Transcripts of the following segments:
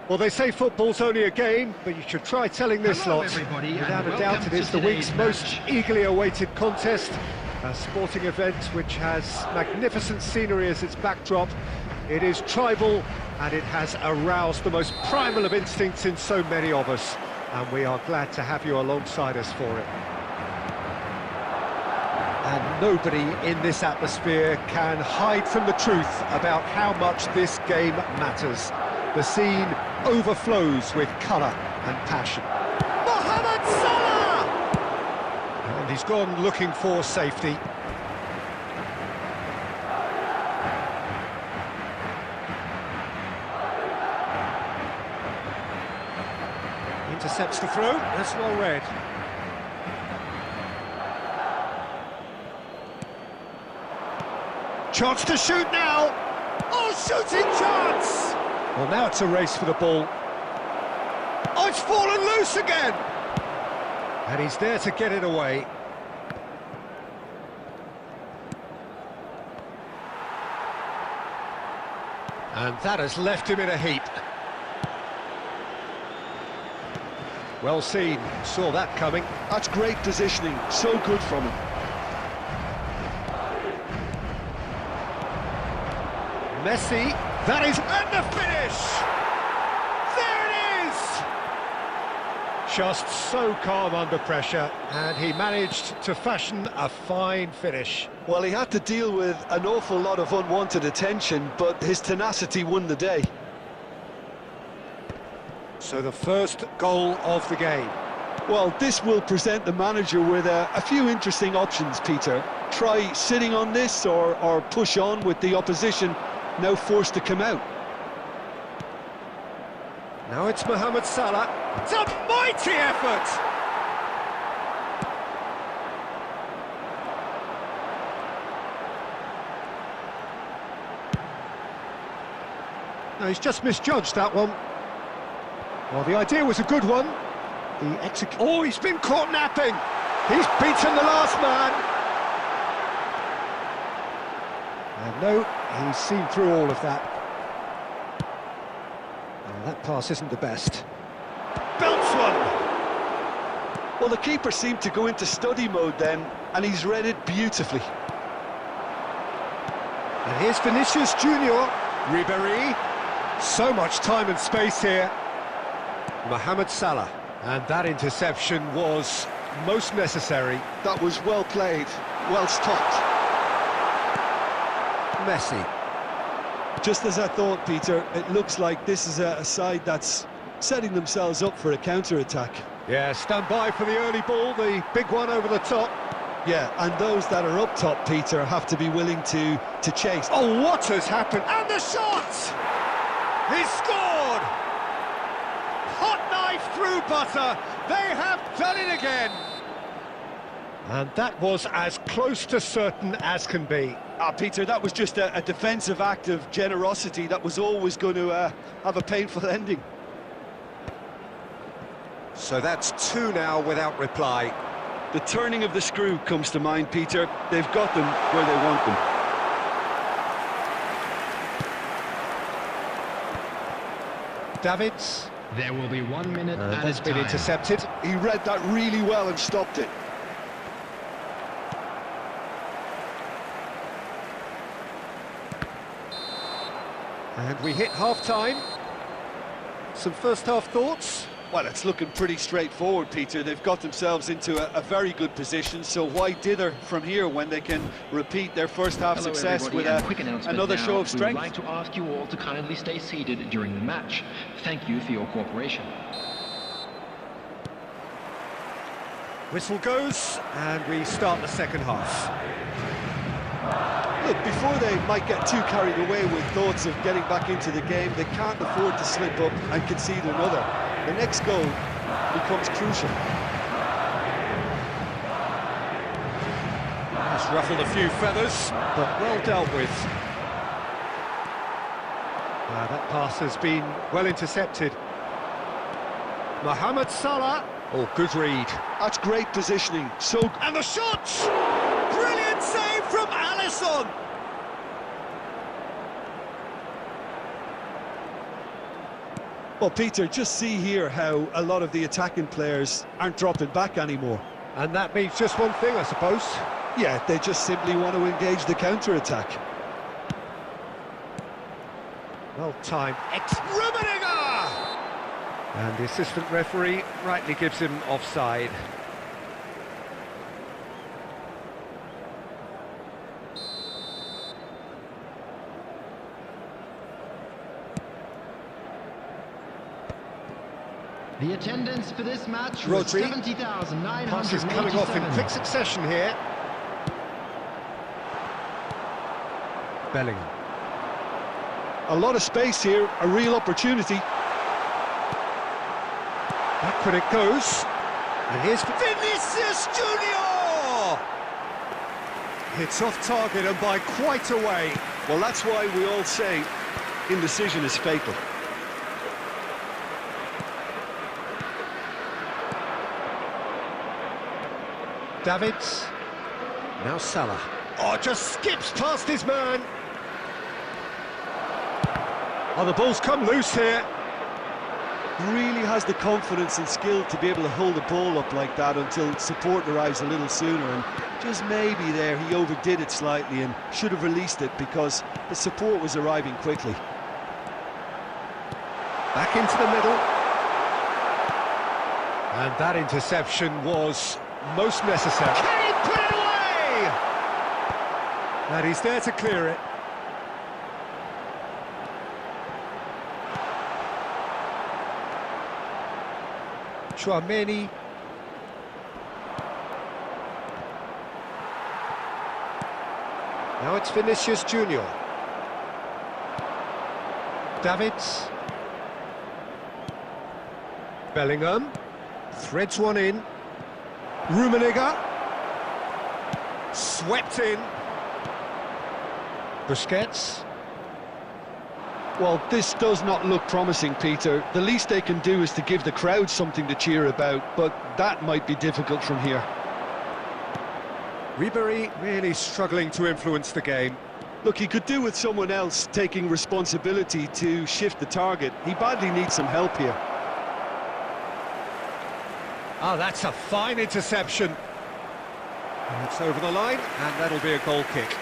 Well, they say football's only a game, but you should try telling this Hello, lot. everybody, Without and a doubt, welcome it is to the week's today's most match. eagerly awaited contest. A sporting event which has magnificent scenery as its backdrop. It is tribal, and it has aroused the most primal of instincts in so many of us. And we are glad to have you alongside us for it. And nobody in this atmosphere can hide from the truth about how much this game matters. The scene overflows with colour and passion. Mohamed Salah! And he's gone looking for safety. Intercepts the throw, that's well read. Chance to shoot now! Oh, shooting chance! Well, now it's a race for the ball. Oh, it's fallen loose again! And he's there to get it away. And that has left him in a heap. Well seen, saw that coming. That's great positioning, so good from him. Messi, that is, and the finish! There it is! Just so calm under pressure, and he managed to fashion a fine finish. Well, he had to deal with an awful lot of unwanted attention, but his tenacity won the day. So the first goal of the game. Well, this will present the manager with a few interesting options, Peter. Try sitting on this or push on with the opposition now forced to come out. Now it's Mohamed Salah. It's a mighty effort! No, he's just misjudged that one. Well, the idea was a good one. Oh, he's been caught napping! He's beaten the last man! And no, he's seen through all of that. Well, that pass isn't the best. Belts one! Well, the keeper seemed to go into study mode then, and he's read it beautifully. And here's Vinicius Junior. Ribéry. So much time and space here. Mohamed Salah. And that interception was most necessary. That was well played, well stopped. Messi. Just as I thought, Peter, it looks like this is a side that's setting themselves up for a counter-attack. Yeah, stand by for the early ball, the big one over the top. Yeah, and those that are up top, Peter, have to be willing to chase. Oh, what has happened? And the shot! He scored! Hot knife through butter. They have done it again. And that was as close to certain as can be. Peter, that was just a defensive act of generosity that was always going to have a painful ending. So that's two now without reply. The turning of the screw comes to mind, Peter. They've got them where they want them. Davids. There will be 1 minute at a That's been time. intercepted. He read that really well and stopped it. And we hit half-time. Some first-half thoughts? Well, it's looking pretty straightforward, Peter. They've got themselves into a very good position, so why dither from here when they can repeat their first-half Hello, success with everybody, and quick announcement another now. show of We strength? would like to ask you all to kindly stay seated during the match. Thank you for your cooperation. Whistle goes, and we start the second half. Look, before they might get too carried away with thoughts of getting back into the game, they can't afford to slip up and concede another. The next goal becomes crucial. Has ruffled a few feathers, but well dealt with. That pass has been well intercepted. Mohamed Salah. Oh, good read. That's great positioning. So, And the shot! Brilliant save from Alisson! Well, Peter, just see here how a lot of the attacking players aren't dropping back anymore. And that means just one thing, I suppose. Yeah, they just simply want to engage the counter-attack. Well timed. Rummenigge! And the assistant referee rightly gives him offside. The attendance for this match was Rodri. 70,987. Passes coming off in quick succession here. Bellingham. A lot of space here, a real opportunity. Backward it goes. And here's Vinicius Junior! It's off target and by quite a way. Well, that's why we all say indecision is fatal. Davids. Now Salah. Oh, just skips past his man. Oh, the ball's come loose here. Really has the confidence and skill to be able to hold the ball up like that until support arrives a little sooner, and just maybe there he overdid it slightly and should have released it because the support was arriving quickly. Back into the middle. And that interception was most necessary. Can he put it away? And he's there to clear it. Chouameni. Now it's Vinicius Junior. Davids. Bellingham. Threads one in. Rummenigge. Swept in. Busquets. Well, this does not look promising, Peter. The least they can do is to give the crowd something to cheer about, but that might be difficult from here. Ribery really struggling to influence the game. Look, he could do with someone else taking responsibility to shift the target. He badly needs some help here. Oh, that's a fine interception. And it's over the line, and that'll be a goal kick.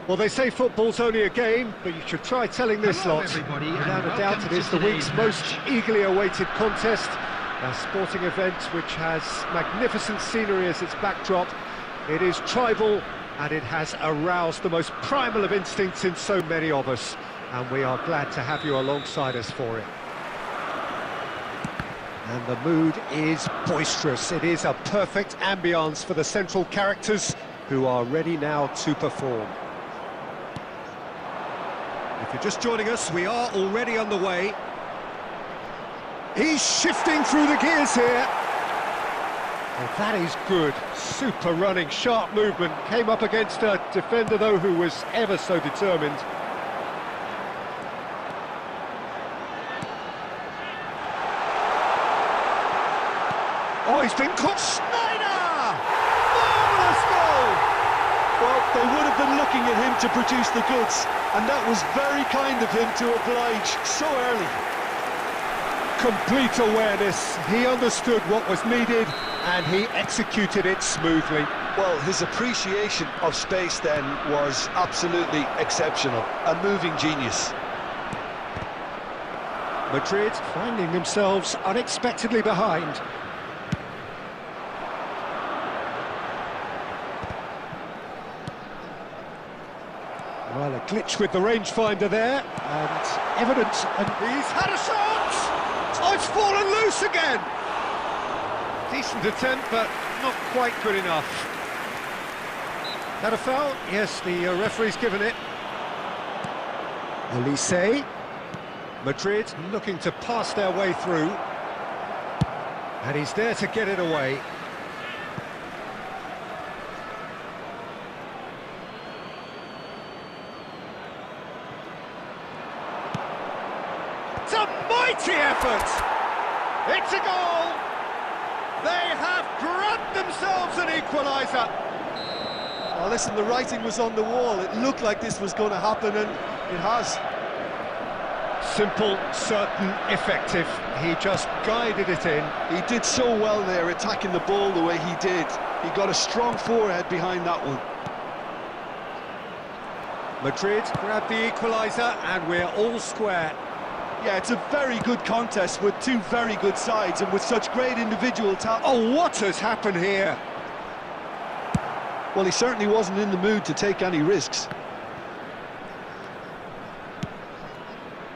Well, they say football's only a game, but you should try telling this Hello, lot. everybody, Without and a doubt, welcome it is to the week's today's most match. eagerly awaited contest. A sporting event which has magnificent scenery as its backdrop. It is tribal, and it has aroused the most primal of instincts in so many of us. And we are glad to have you alongside us for it. And the mood is boisterous. It is a perfect ambience for the central characters who are ready now to perform. If you're just joining us, we are already underway. He's shifting through the gears here. Oh, that is good. Super running, sharp movement. Came up against a defender, though, who was ever so determined. Oh, he's been caught. Snyder! Marvellous goal! Well, they would have been looking at him to produce the goods, and that was very kind of him to oblige so early. Complete awareness. He understood what was needed, and he executed it smoothly. Well, his appreciation of space then was absolutely exceptional. A moving genius. Madrid finding themselves unexpectedly behind. Well, a glitch with the rangefinder there, and evident, and he's had a shot! Oh, it's fallen loose again! Decent attempt, but not quite good enough. That a foul? Yes, the referee's given it. Elise. Madrid looking to pass their way through. And he's there to get it away. It's a mighty effort! It's a goal! They have grabbed themselves an equaliser! Oh, listen, the writing was on the wall. It looked like this was going to happen, and it has. Simple, certain, effective. He just guided it in. He did so well there, attacking the ball the way he did. He got a strong forehead behind that one. Madrid grabbed the equaliser, and we're all square. Yeah, it's a very good contest with two very good sides and with such great individual talent. Oh, what has happened here? Well, he certainly wasn't in the mood to take any risks.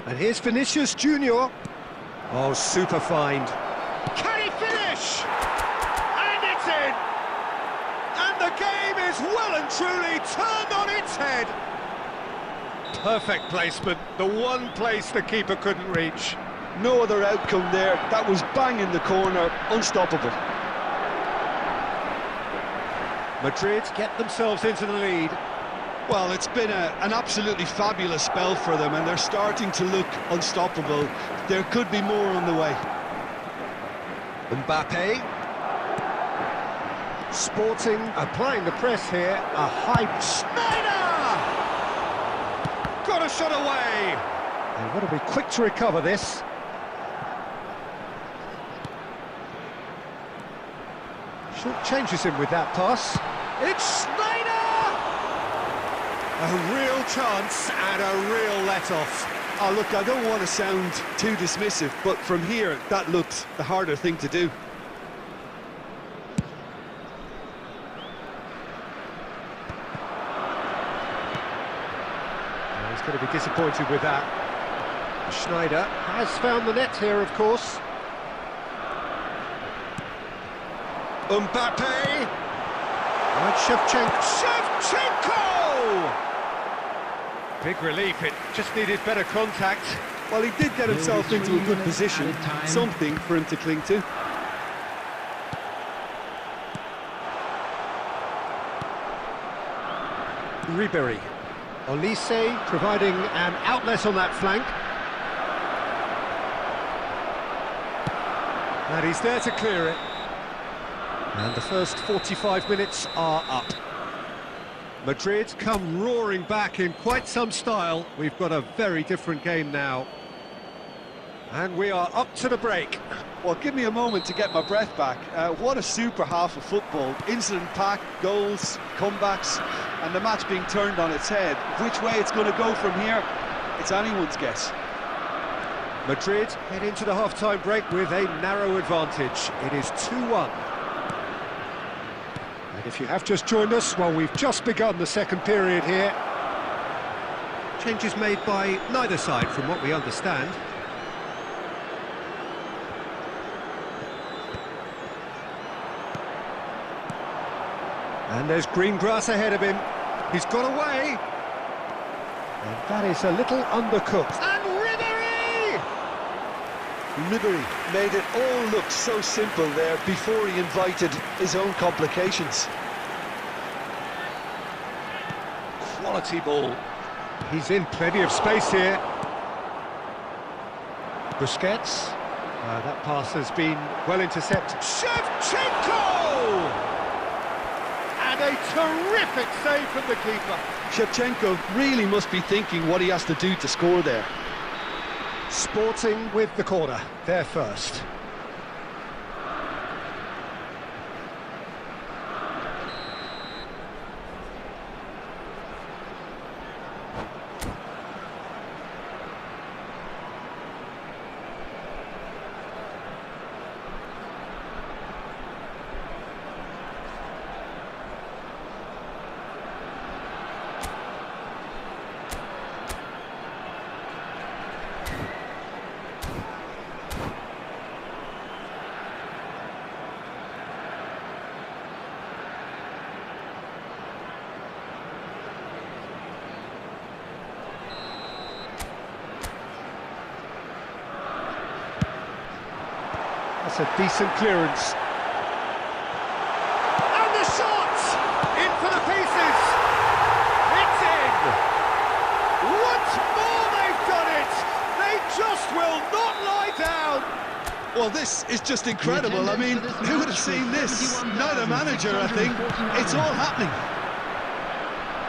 And here's Vinicius Junior. Oh, super find. Can he finish? And it's in! And the game is well and truly turned on its head. Perfect placement, the one place the keeper couldn't reach. No other outcome there. That was bang in the corner, unstoppable. Madrid get themselves into the lead. Well, it's been an absolutely fabulous spell for them, and they're starting to look unstoppable. There could be more on the way. Mbappe. Sporting, applying the press here. A high... Snyder! Got a shot away! They've got to be quick to recover this. Short changes him with that pass. It's Snyder! A real chance and a real let-off. Oh, look, I don't want to sound too dismissive, but from here, that looked the harder thing to do. He's going to be disappointed with that. Schneider has found the net here, of course. Mbappe! And Shevchenko! Big relief, it just needed better contact. Well, he did get himself into a good position, something for him to cling to. Ribery. Olise providing an outlet on that flank. And he's there to clear it. And the first 45 minutes are up. Madrid come roaring back in quite some style. We've got a very different game now. And we are up to the break. Well, give me a moment to get my breath back. What a super half of football. Incident-packed, goals, comebacks, and the match being turned on its head. Which way it's going to go from here, it's anyone's guess. Madrid head into the half-time break with a narrow advantage. It is 2-1. And if you have just joined us, well, we've just begun the second period here. Changes made by neither side, from what we understand. And there's green grass ahead of him. He's got away. And that is a little undercooked. And Ribery made it all look so simple there before he invited his own complications. Quality ball. He's in plenty of space here. Busquets. That pass has been well intercepted. Shevchenko! And a terrific save from the keeper. Shevchenko really must be thinking what he has to do to score there. Sporting with the corner, there first. That's a decent clearance. And the shot! In for the pieces! It's in! Once more they've done it! They just will not lie down! Well, this is just incredible. I mean, who would have seen this? Not a manager, I think. It's all happening.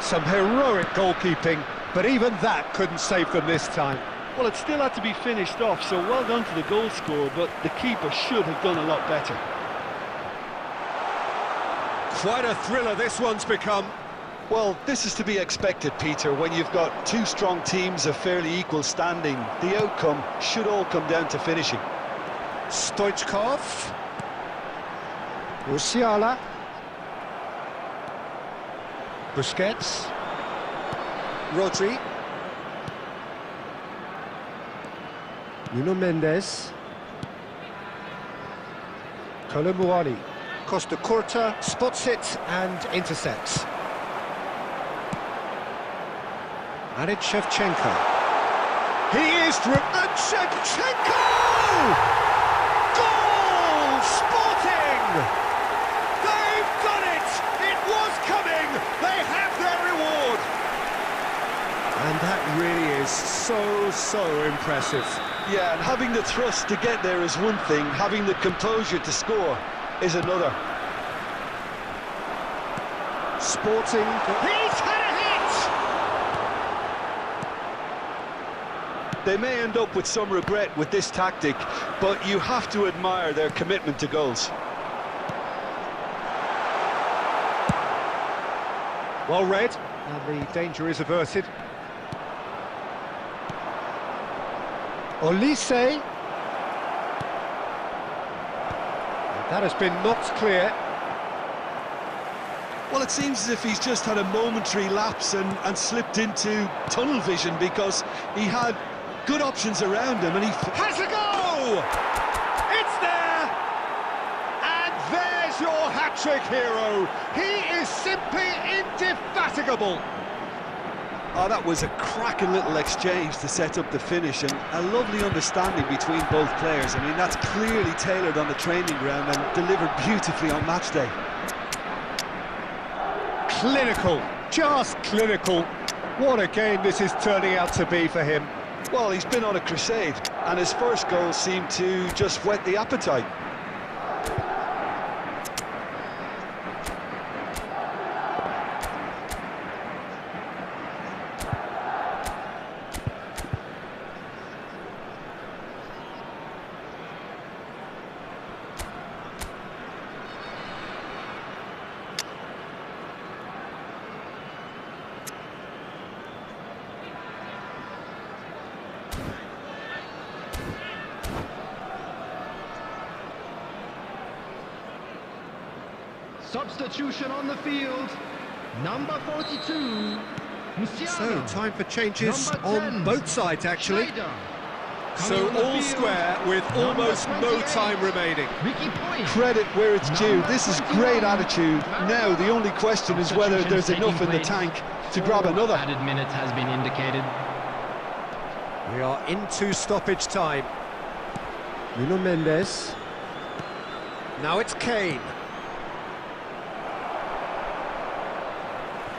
Some heroic goalkeeping, but even that couldn't save them this time. Well, it still had to be finished off, so well done to the goal scorer, but the keeper should have done a lot better. Quite a thriller this one's become. Well, this is to be expected, Peter. When you've got two strong teams of fairly equal standing, the outcome should all come down to finishing. Stoichkov. Musiala. Busquets. Rodri. Nuno Mendes. Kolomuani. Costa Curta spots it and intercepts. Added Shevchenko. He is and Shevchenko! Goal! Sporting! They've done it! It was coming! They have their reward! And that really is so impressive. Yeah, and having the thrust to get there is one thing, having the composure to score is another. Sporting. He's had a hit! They may end up with some regret with this tactic, but you have to admire their commitment to goals. Well read, and the danger is averted. Olise. That has been knocked clear. Well, it seems as if he's just had a momentary lapse and slipped into tunnel vision, because he had good options around him and he has a go! It's there! And there's your hat-trick hero. He is simply indefatigable. Oh, that was a cracking little exchange to set up the finish, and a lovely understanding between both players. I mean, that's clearly tailored on the training ground and delivered beautifully on match day. Clinical, just clinical. What a game this is turning out to be for him. Well, he's been on a crusade, and his first goal seemed to just whet the appetite. Substitution on the field. Number 42. So, time for changes Number on 10, both sides, actually. Schneider. So, Coming on the all field, square with number almost no 28, time remaining. Ricky Point. Credit where it's due. Number This is 21, great attitude. Now, the only question is whether there's enough in the tank to grab another. Added minutes has been indicated. We are into stoppage time. Nuno Mendes. Now it's Kane.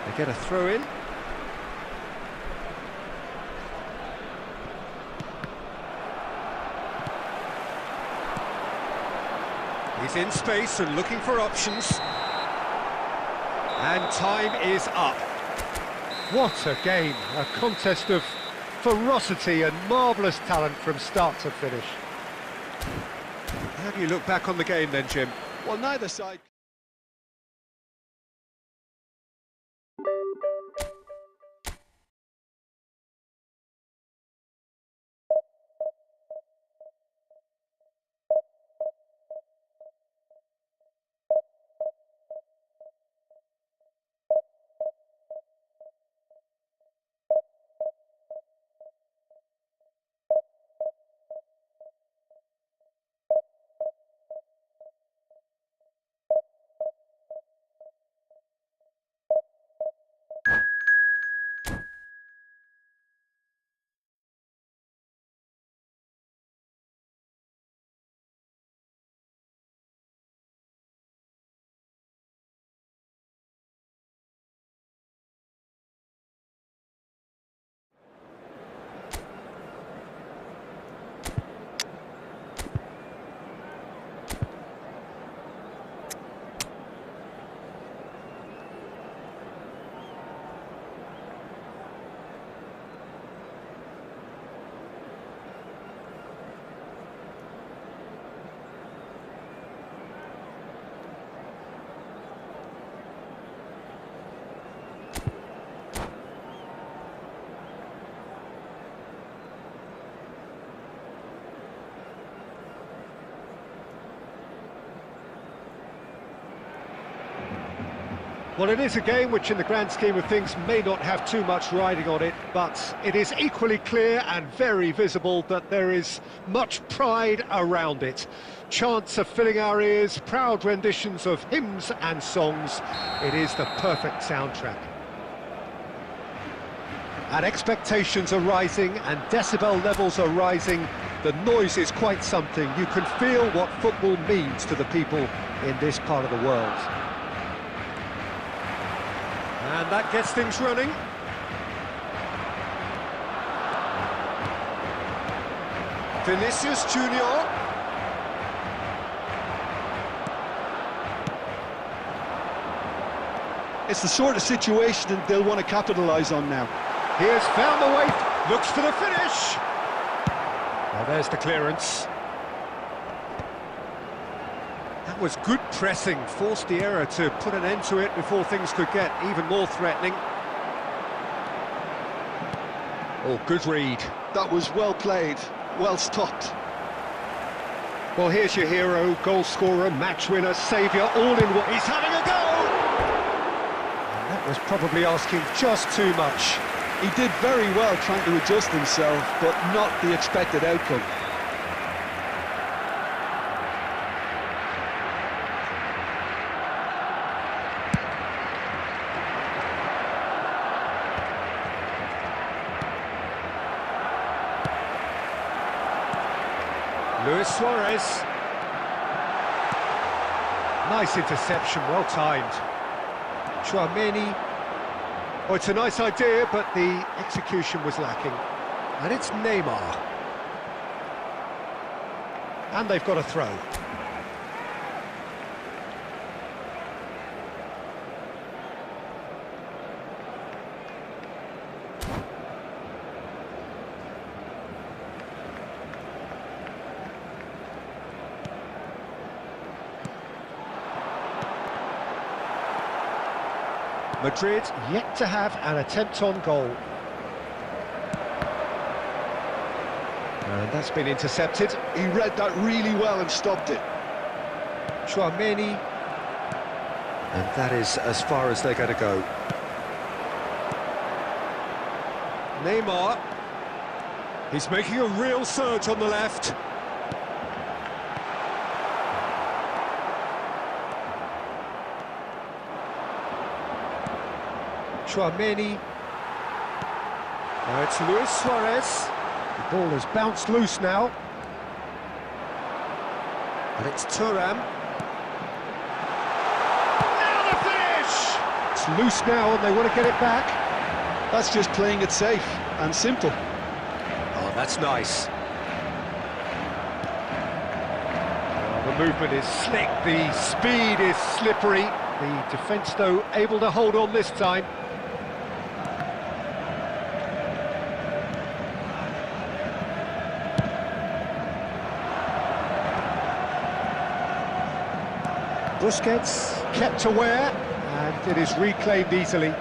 They get a throw in. He's in space and looking for options. And time is up. What a game, a contest of ferocity and marvellous talent from start to finish. How do you look back on the game then, Jim? Well, neither side... Well, it is a game which in the grand scheme of things may not have too much riding on it, but it is equally clear and very visible that there is much pride around it. Chants are filling our ears, proud renditions of hymns and songs. It is the perfect soundtrack. And expectations are rising and decibel levels are rising. The noise is quite something. You can feel what football means to the people in this part of the world. And that gets things running. Vinicius Junior. It's the sort of situation that they'll want to capitalise on now. He has found the way, looks for the finish. Well, there's the clearance. That was good pressing, forced the error to put an end to it before things could get even more threatening. Oh, good read. That was well played, well stopped. Well, here's your hero, goal scorer, match winner, saviour, all in one. He's having a go! And that was probably asking just too much. He did very well trying to adjust himself, but not the expected outcome. Luis Suarez. Nice interception, well timed. Chouameni. Oh, it's a nice idea, but the execution was lacking. And it's Neymar. And they've got a throw. Madrid yet to have an attempt on goal. And that's been intercepted. He read that really well and stopped it. Chouameni. And that is as far as they're going to go. Neymar. He's making a real surge on the left. Chouameni. Now it's Luis Suarez. The ball has bounced loose now. And it's Thuram. Now the finish! It's loose now and they want to get it back. That's just playing it safe and simple. Oh, that's nice. Oh, the movement is slick, the speed is slippery. The defence, though, able to hold on this time. Busquets kept aware, and it is reclaimed easily.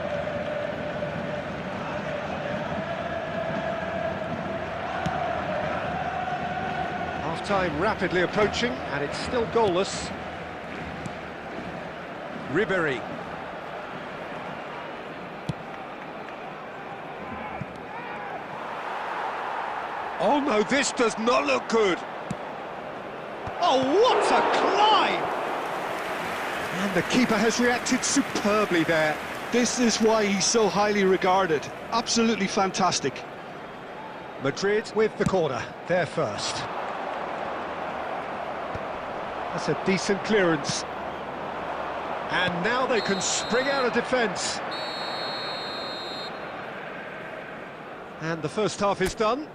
Half-time rapidly approaching, and it's still goalless. Ribéry. Oh no, this does not look good. Oh, what a climb! And the keeper has reacted superbly there. This is why he's so highly regarded. Absolutely fantastic. Madrid with the corner, they're first. That's a decent clearance. And now they can spring out of defence. And the first half is done.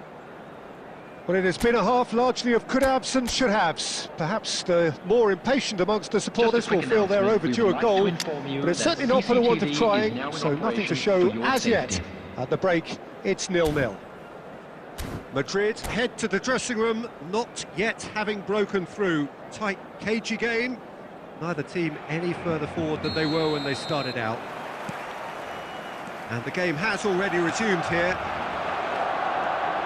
Well, it has been a half largely of could-haves and should-haves. Perhaps the more impatient amongst the supporters will feel they're overdue a goal, but it's certainly not for the want of trying, so nothing to show as yet. At the break, it's 0-0. Madrid head to the dressing room, not yet having broken through. Tight, cagey game. Neither team any further forward than they were when they started out. And the game has already resumed here.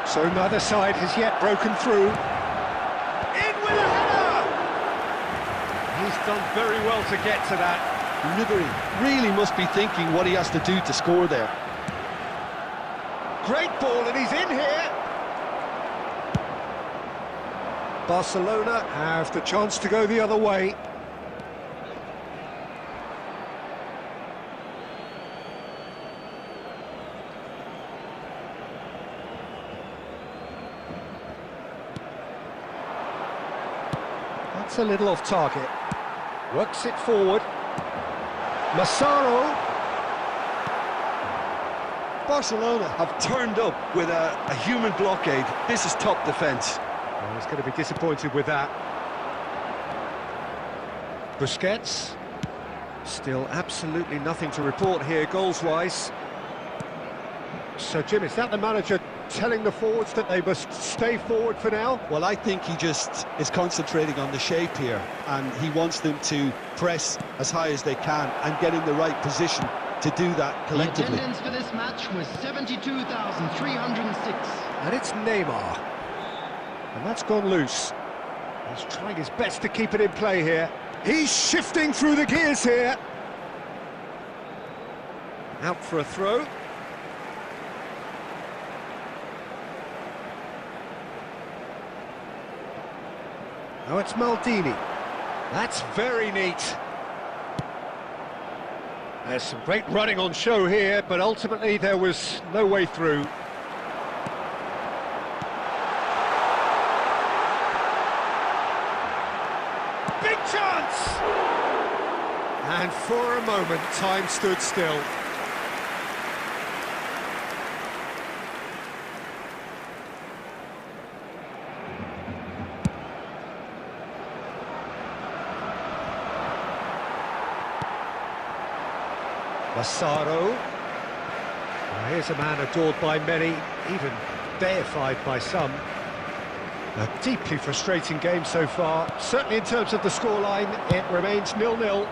So neither side has yet broken through. In with a header! He's done very well to get to that. Ribéry really must be thinking what he has to do to score there. Great ball, and he's in here. Barcelona have the chance to go the other way. That's a little off target. Works it forward. Massaro. Barcelona have turned up with a human blockade. This is top defence. Oh, he's going to be disappointed with that. Busquets. Still absolutely nothing to report here goals-wise. So, Jim, is that the manager telling the forwards that they must stay forward for now? Well, I think he just is concentrating on the shape here, and he wants them to press as high as they can and get in the right position to do that collectively. The attendance for this match was 72,306. And it's Neymar. And that's gone loose. He's trying his best to keep it in play here. He's shifting through the gears here. Out for a throw. Now it's Maldini. That's very neat. There's some great running on show here, but ultimately there was no way through. Big chance! And for a moment, time stood still. Massaro. Well, here's a man adored by many, even deified by some. A deeply frustrating game so far. Certainly in terms of the scoreline, it remains 0-0.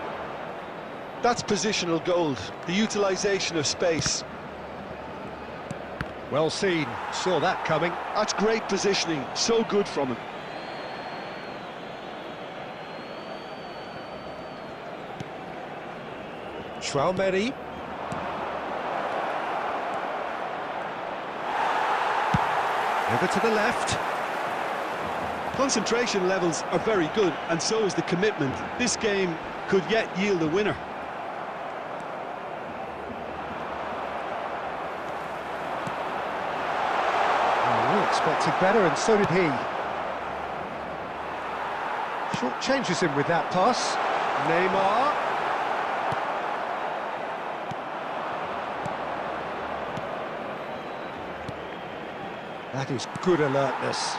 That's positional gold, the utilisation of space. Well seen, saw that coming. That's great positioning, so good from him. Traumeri. Over to the left. Concentration levels are very good, and so is the commitment. This game could yet yield a winner. Oh, we expected better, and so did he. Short changes him with that pass. Neymar. That is good alertness.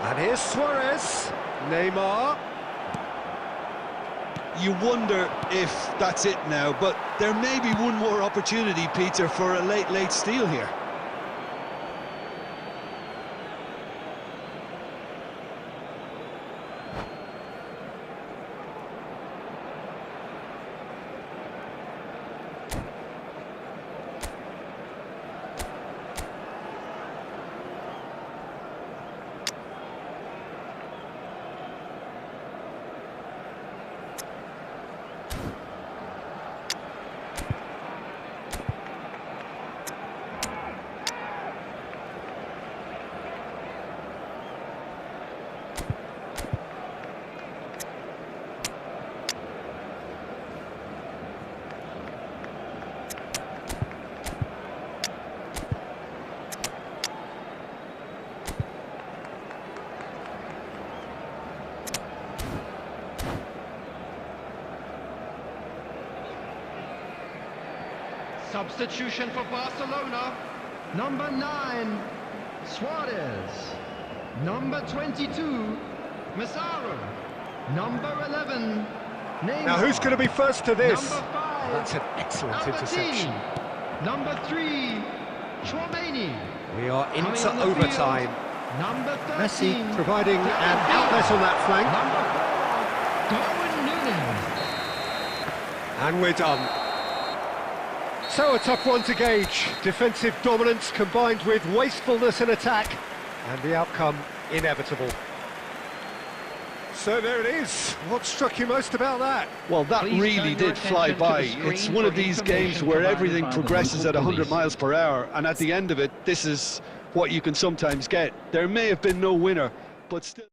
And here's Suarez. Neymar. You wonder if that's it now, but there may be one more opportunity, Peter, for a late steal here. Substitution for Barcelona. Number 9, Suarez. Number 22, Massaro. Number 11, Neymar. Now who's going to be first to this? Number 5, That's an excellent interception. Number 3, Traumeri. We are Coming into on the overtime. field, number 13, Messi providing an outlet on that flank. Number 4, Darwin Núñez. And we're done. So a tough one to gauge. Defensive dominance combined with wastefulness in attack, and the outcome inevitable. So there it is. What struck you most about that? Well, that Please really turn your did fly attention to by. the screen It's one of for these games information where provided everything by the progresses at local 100 police. miles per hour, and at the end of it, this is what you can sometimes get. There may have been no winner, but still...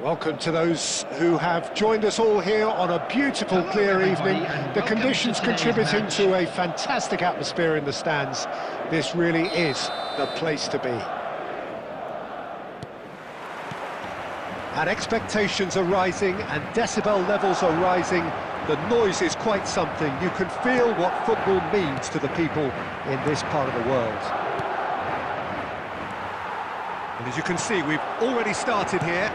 Welcome to those who have joined us all here on a beautiful, clear evening. The conditions contributing to a fantastic atmosphere in the stands. This really is the place to be. And expectations are rising and decibel levels are rising. The noise is quite something. You can feel what football means to the people in this part of the world. And as you can see, we've already started here.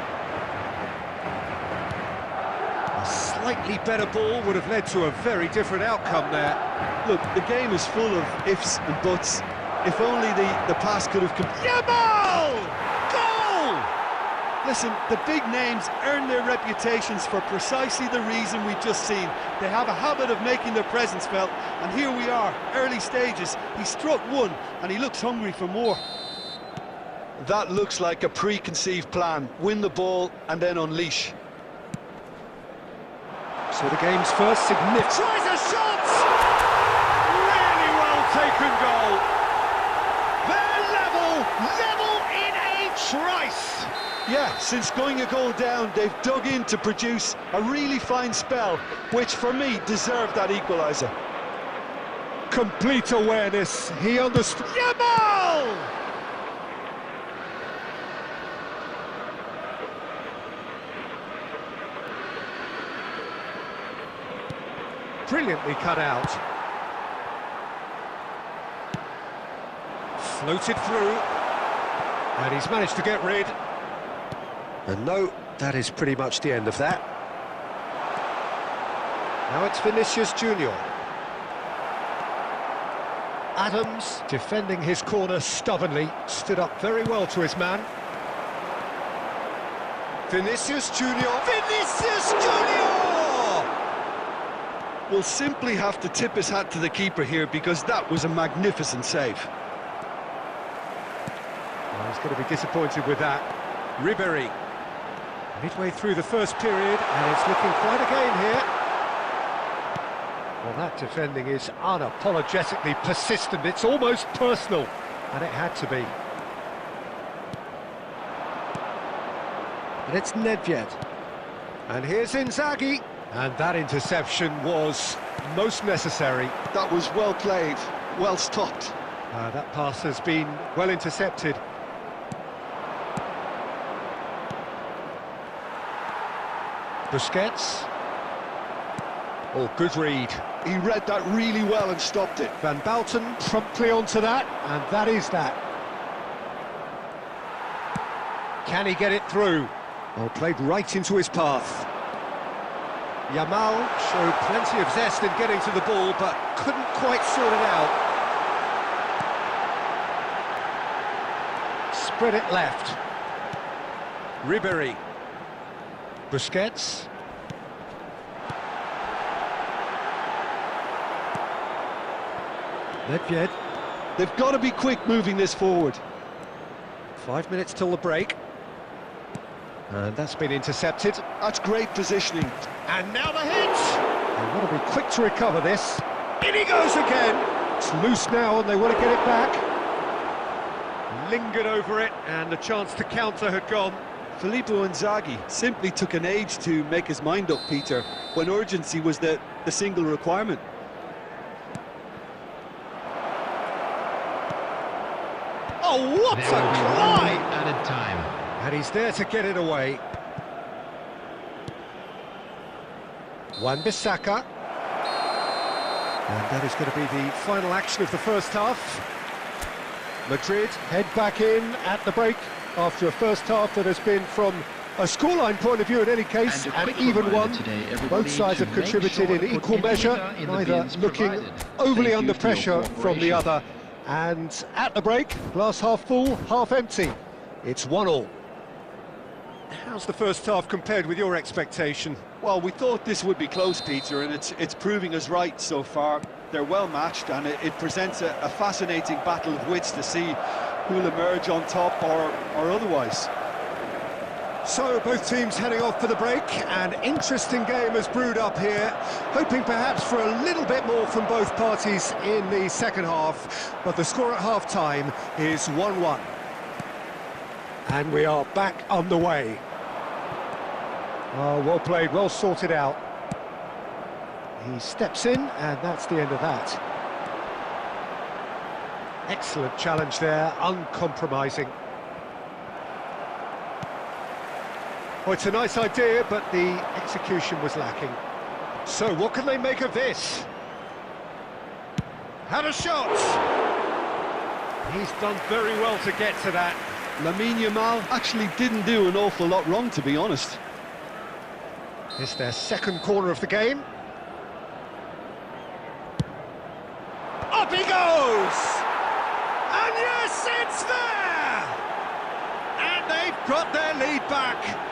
A slightly better ball would have led to a very different outcome there. Look, the game is full of ifs and buts. If only the pass could have come... Yamal! Goal! Listen, the big names earn their reputations for precisely the reason we've just seen. They have a habit of making their presence felt, and here we are, early stages. He struck one, and he looks hungry for more. That looks like a preconceived plan. Win the ball, and then unleash. So the game's first significant... Tries a shot! Really well taken goal. They're level in a trice. Yeah, since going a goal down, they've dug in to produce a really fine spell, which for me deserved that equaliser. Complete awareness, he understood. Yamal! Brilliantly cut out. Floated through. And he's managed to get rid. And no, that is pretty much the end of that. Now it's Vinicius Junior. Adams, defending his corner stubbornly, stood up very well to his man. Vinicius Junior. Vinicius Junior! Will simply have to tip his hat to the keeper here because that was a magnificent save. Well, he's going to be disappointed with that. Ribéry. Midway through the first period, and it's looking quite a game here. Well, that defending is unapologetically persistent. It's almost personal, and it had to be. And it's Nedved. And here's Inzaghi. And that interception was most necessary. That was well played, well stopped. That pass has been well intercepted. Busquets. Oh, good read. He read that really well and stopped it. Van Bouten promptly onto that, and that is that. Can he get it through? Oh, played right into his path. Yamal showed plenty of zest in getting to the ball, but couldn't quite sort it out. Spread it left. Ribéry. Busquets. Nedved. They've got to be quick moving this forward. 5 minutes till the break. And that's been intercepted. That's great positioning. And now the hit! They want to be quick to recover this. In he goes again! It's loose now and they want to get it back. Lingered over it and the chance to counter had gone. Filippo Inzaghi simply took an age to make his mind up, Peter, when urgency was the single requirement. Oh, what a climb! Added time. And he's there to get it away. Wan-Bissaka. And that is going to be the final action of the first half. Madrid head back in at the break after a first half that has been, from a scoreline point of view in any case, an even one. Both sides have contributed in equal measure, neither looking overly under pressure from the other. And at the break, glass half full, half empty. It's 1-1. How's the first half compared with your expectation? Well, we thought this would be close, Peter, and it's proving us right so far. They're well matched, and it presents a fascinating battle of wits to see who'll emerge on top or otherwise. So both teams heading off for the break. An interesting game has brewed up here, hoping perhaps for a little bit more from both parties in the second half, but the score at half-time is 1-1. And we are back underway. Oh, well played, well sorted out. He steps in, and that's the end of that. Excellent challenge there, uncompromising. Well, it's a nice idea, but the execution was lacking. So, what can they make of this? Had a shot! He's done very well to get to that. Lamine Yamal actually didn't do an awful lot wrong, to be honest. It's their second corner of the game. Up he goes! And yes, it's there! And they've got their lead back.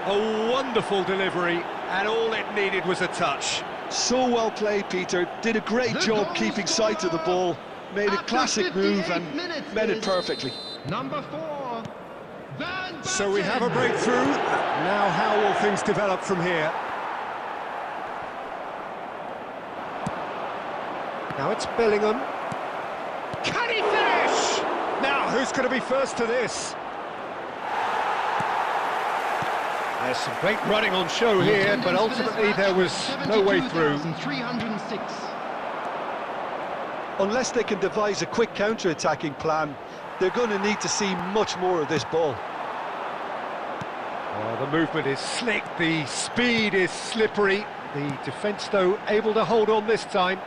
A wonderful delivery, and all it needed was a touch. So well played, Peter. Did a great job keeping sight of the ball. Made a classic move and met it perfectly. Number 4, Van Basten. So we have a breakthrough. Now how will things develop from here? Now it's Bellingham. Can he finish? Now who's going to be first to this? There's some great running on show here, but ultimately there was no way through. 306. Unless they can devise a quick counter-attacking plan, they're going to need to see much more of this ball. Oh, the movement is slick, the speed is slippery. The defence, though, able to hold on this time.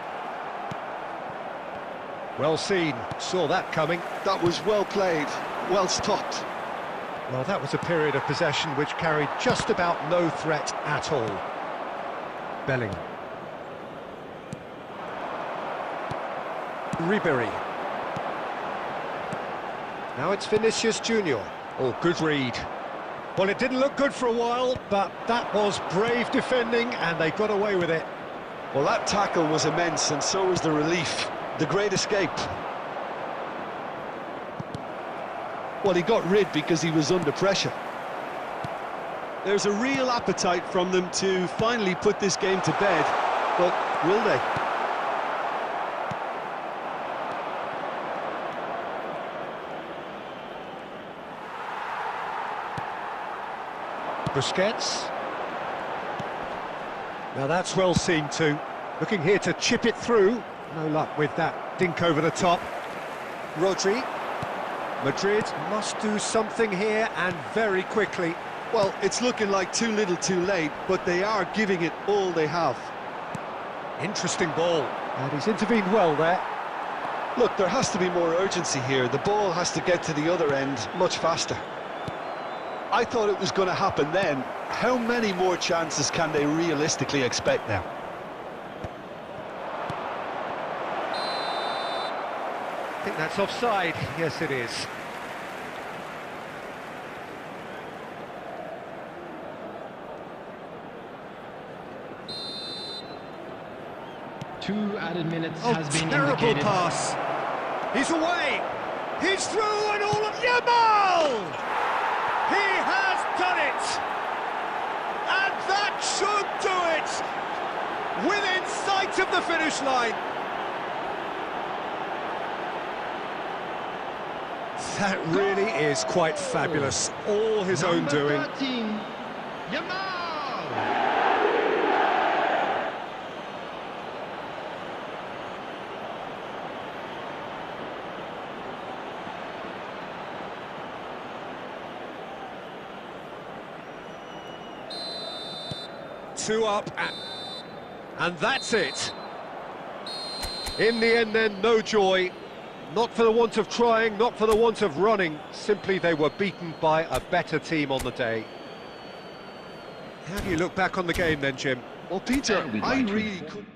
Well seen, saw that coming. That was well played, well stopped. Well, that was a period of possession which carried just about no threat at all. Bellingham. Ribéry. Now it's Vinicius Junior. Oh, good read. Well, it didn't look good for a while, but that was brave defending, and they got away with it. Well, that tackle was immense, and so was the relief. The great escape. Well, he got rid because he was under pressure. There's a real appetite from them to finally put this game to bed, but will they? Busquets. Now that's well seen too. Looking here to chip it through. No luck with that dink over the top. Rodri. Madrid must do something here, and very quickly. Well, it's looking like too little too late, but they are giving it all they have. Interesting ball, and he's intervened well there. Look, there has to be more urgency here. The ball has to get to the other end much faster. I thought it was going to happen then. How many more chances can they realistically expect now? I think that's offside. Yes, it is. Two added minutes Oh, has been terrible indicated. pass. He's away. He's through, and all of Yamal! He has done it! And that should do it! Within sight of the finish line. That really is quite fabulous. All his own doing. 13, Yamal! Two up, and that's it. In the end then, no joy. Not for the want of trying, not for the want of running. Simply they were beaten by a better team on the day. How do you look back on the game then, Jim? Well, Peter, I really couldn't...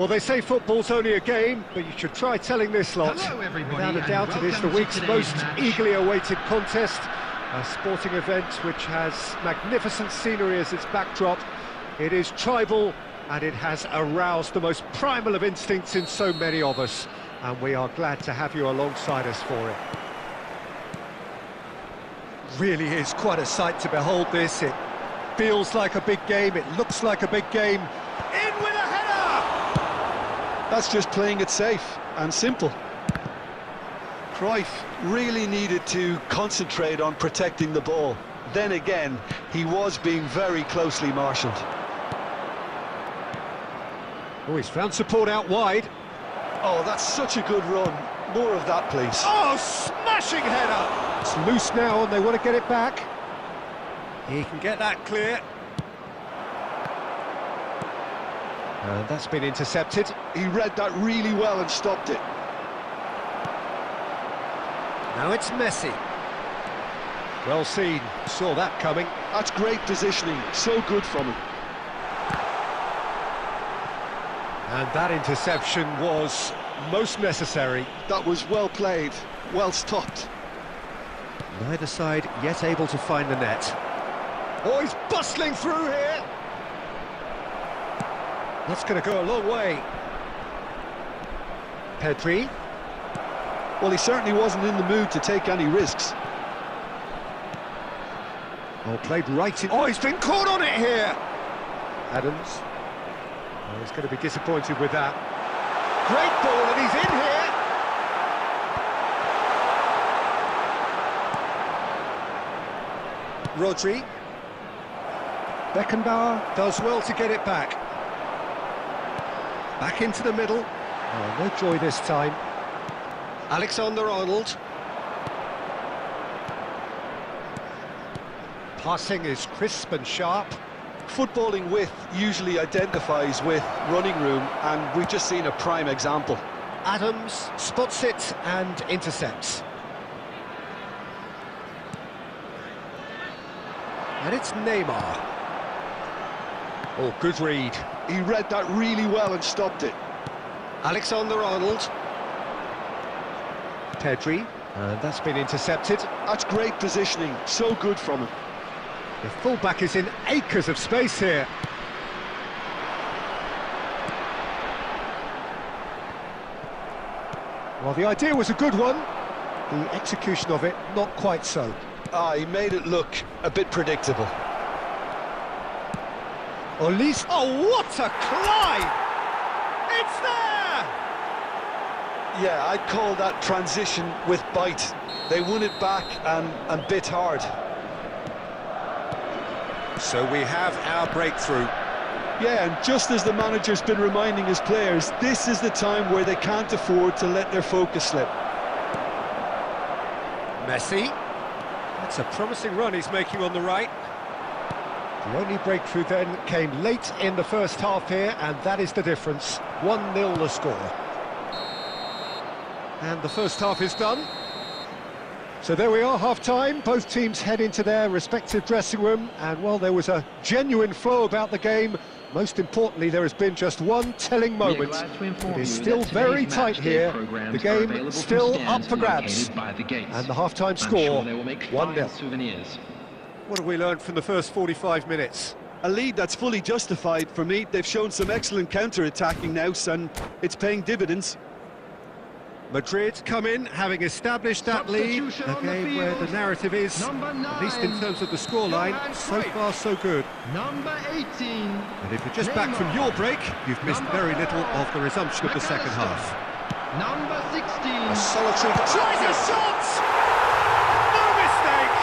Well, they say football's only a game, but you should try telling this lot. Hello, everybody, Without a and doubt, it is the welcome to week's today's most match. eagerly awaited contest. A sporting event which has magnificent scenery as its backdrop. It is tribal, and it has aroused the most primal of instincts in so many of us. And we are glad to have you alongside us for it. Really is quite a sight to behold this. It feels like a big game, it looks like a big game. In with a header! That's just playing it safe and simple. Cruyff really needed to concentrate on protecting the ball. Then again, he was being very closely marshalled. Oh, he's found support out wide. Oh, that's such a good run. More of that, please. Oh, smashing header! It's loose now and they want to get it back. He can get that clear. And that's been intercepted. He read that really well and stopped it. Now it's Messi. Well seen, saw that coming. That's great positioning, so good from him. And that interception was most necessary. That was well played, well stopped. Neither side yet able to find the net. Oh, he's bustling through here. That's going to go a long way. Pedri. Well, he certainly wasn't in the mood to take any risks. Oh, played right in... Oh, he's been caught on it here! Adams. Oh, he's going to be disappointed with that. Great ball, and he's in here! Rodri. Beckenbauer does well to get it back. Back into the middle. Oh, no joy this time. Alexander-Arnold. Passing is crisp and sharp. Footballing width usually identifies with running room, and we've just seen a prime example. Adams spots it and intercepts. And it's Neymar. Oh, good read. He read that really well and stopped it. Alexander-Arnold. Pedri, and that's been intercepted. That's great positioning, so good from him. The fullback is in acres of space here. Well, the idea was a good one. The execution of it, not quite so. He made it look a bit predictable. Olise, oh, what a climb! It's there! Yeah, I'd call that transition with bite. They won it back and bit hard. So we have our breakthrough. Yeah, and just as the manager's been reminding his players, this is the time where they can't afford to let their focus slip. Messi. That's a promising run he's making on the right. The only breakthrough then came late in the first half here, and that is the difference. 1-0 the score. And the first half is done. So there we are, half-time. Both teams head into their respective dressing room, and well, there was a genuine flow about the game. Most importantly, there has been just one telling moment. It is still very tight here. The game still up for grabs. And the half-time score, 1-0. What have we learned from the first 45 minutes? A lead that's fully justified for me. They've shown some excellent counter-attacking now, and it's paying dividends. Madrid come in, having established that lead. A game where the narrative is, at least in terms of the scoreline, so far so good. Number 18. And if you're just back from your break, you've missed very little of the resumption of the second half. Number 16. A solitary tries a shot! No mistake!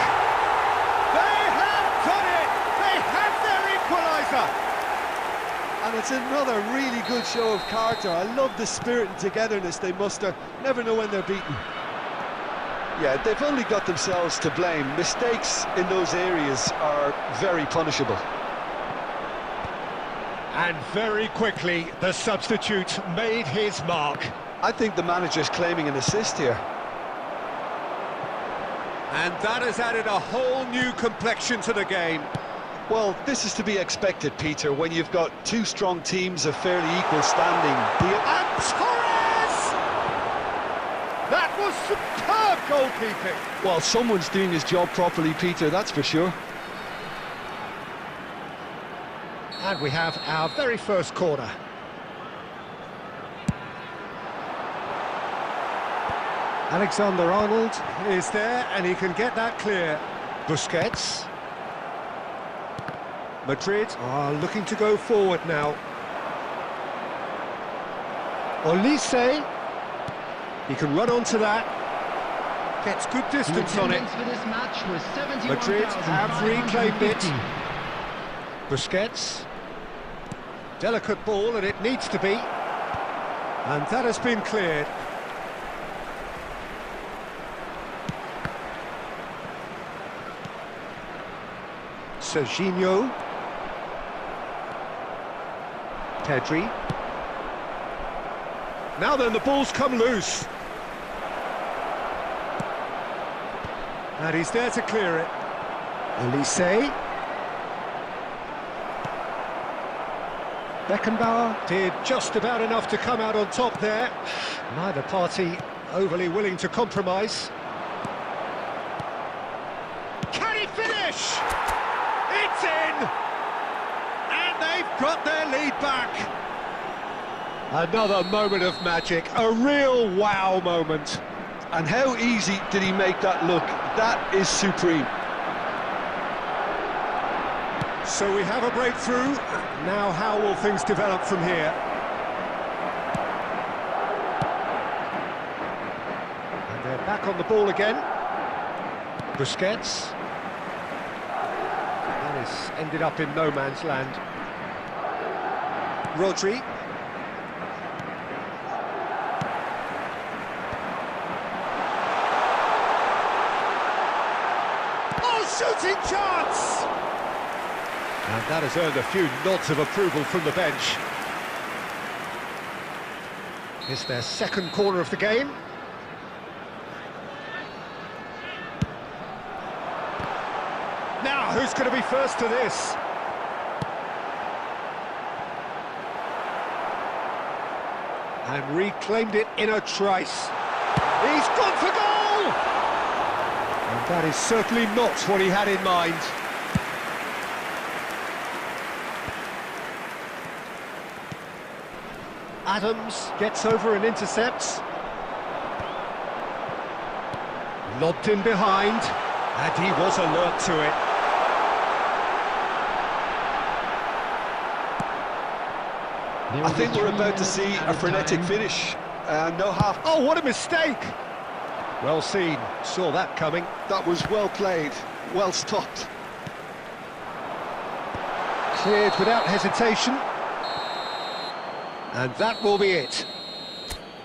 They have done it! They have their equaliser! And it's another really good show of character. I love the spirit and togetherness they muster. Never know when they're beaten. Yeah, they've only got themselves to blame. Mistakes in those areas are very punishable. And very quickly, the substitute made his mark. I think the manager's claiming an assist here. And that has added a whole new complexion to the game. Well, this is to be expected, Peter, when you've got two strong teams of fairly equal standing. And Torres! That was superb goalkeeping. Well, someone's doing his job properly, Peter, that's for sure. And we have our very first corner. Alexander-Arnold is there, and he can get that clear. Busquets. Madrid are looking to go forward now. Olise. He can run onto that. Gets good distance on it. For this match was Madrid have reclaimed it. Busquets. Delicate ball, and it needs to be. And that has been cleared. Serginho. Pedri. Now then, the ball's come loose. And he's there to clear it. Olise. Beckenbauer did just about enough to come out on top there. Neither party overly willing to compromise. Can he finish? It's in! And they've got their lead back. Another moment of magic, a real wow moment. And how easy did he make that look? That is supreme. So we have a breakthrough. Now how will things develop from here? And they're back on the ball again. Busquets. That has ended up in no man's land. Rodri. Oh, shooting chance! And that has earned a few nods of approval from the bench. It's their second corner of the game. Now, who's going to be first to this? And reclaimed it in a trice. He's gone for goal! And that is certainly not what he had in mind. Adams gets over and intercepts. Lobbed in behind, and he was alert to it. I think we're about to see a frenetic finish. No half. Oh, what a mistake! Well seen, saw that coming. That was well played, well stopped. Cleared without hesitation. And that will be it.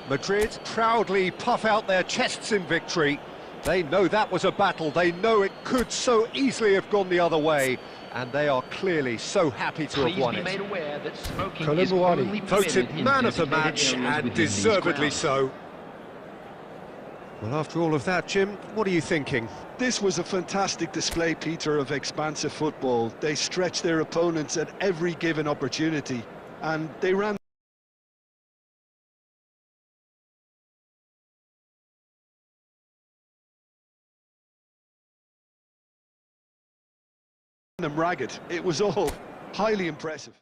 Madrid proudly puff out their chests in victory. They know that was a battle. They know it could so easily have gone the other way. And they are clearly so happy to have won it. Made aware that smoking is only voted permitted man in of the designated match, areas and within these deservedly grounds. so. Well, after all of that, Jim, what are you thinking? This was a fantastic display, Peter, of expansive football. They stretched their opponents at every given opportunity, and they ran them ragged. It was all highly impressive.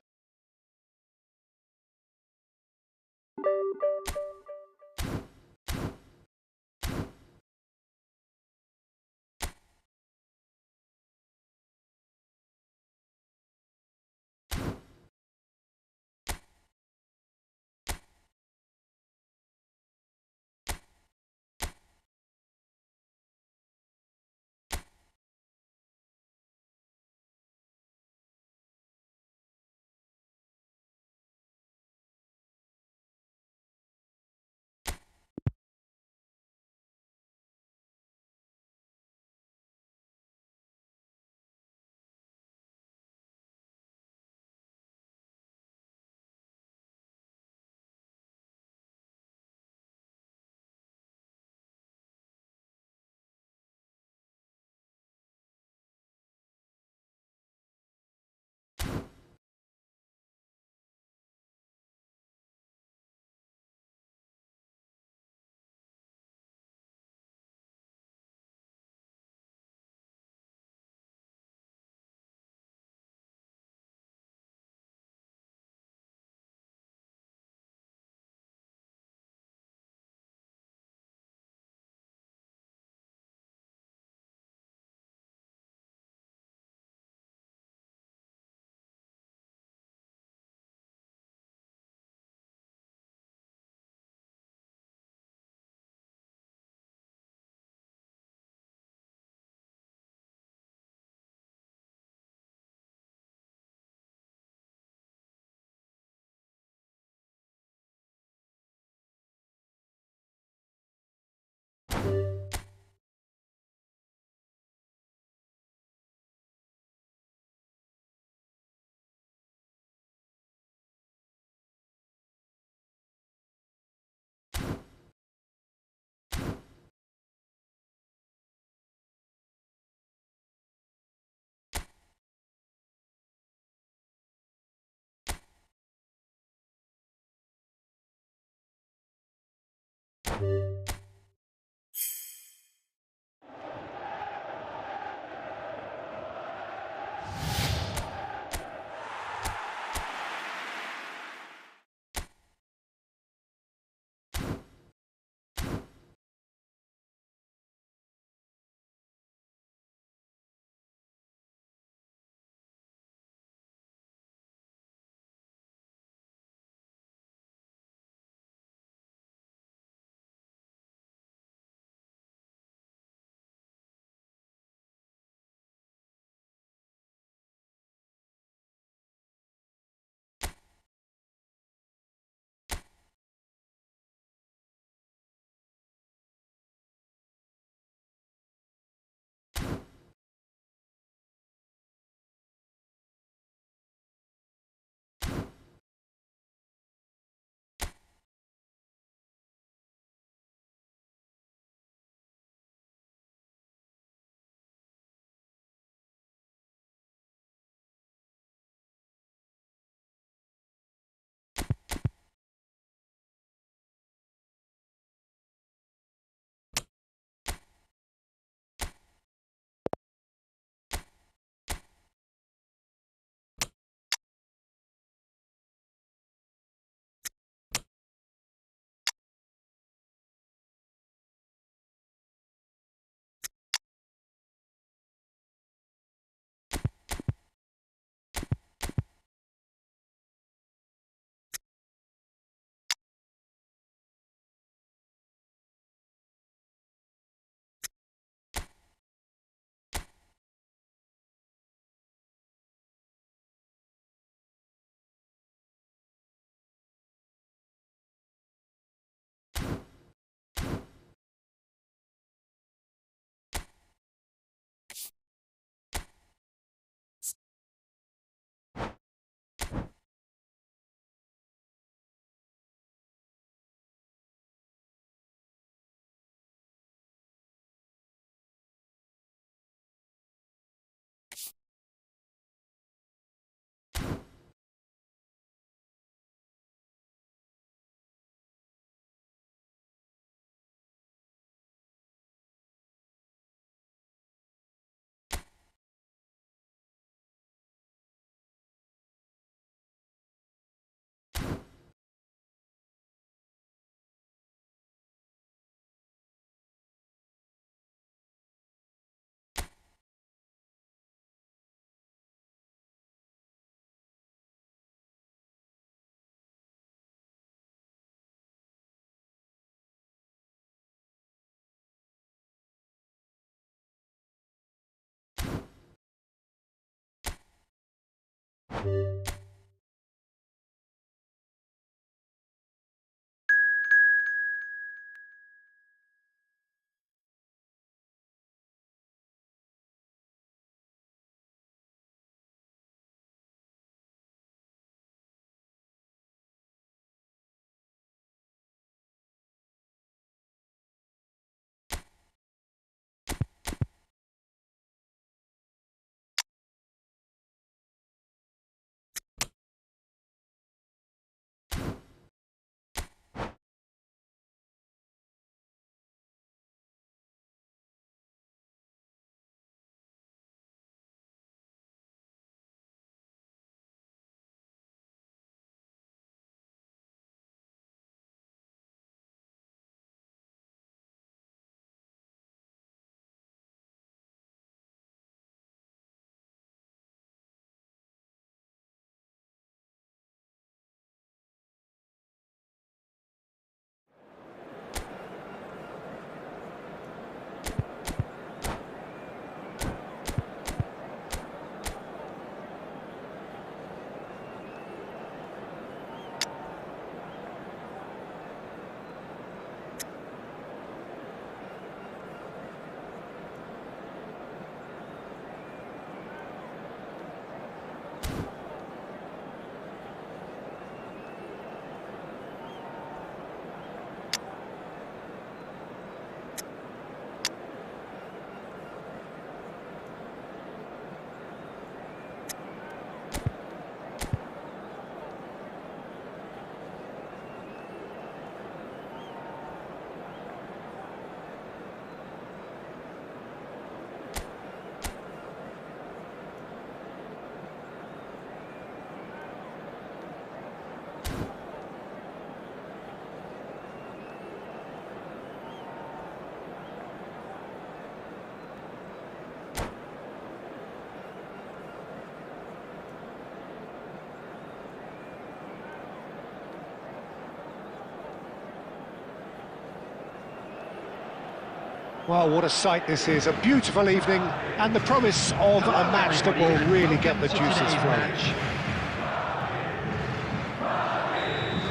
Well, what a sight this is, a beautiful evening, and the promise of a match that will really get the juices flowing.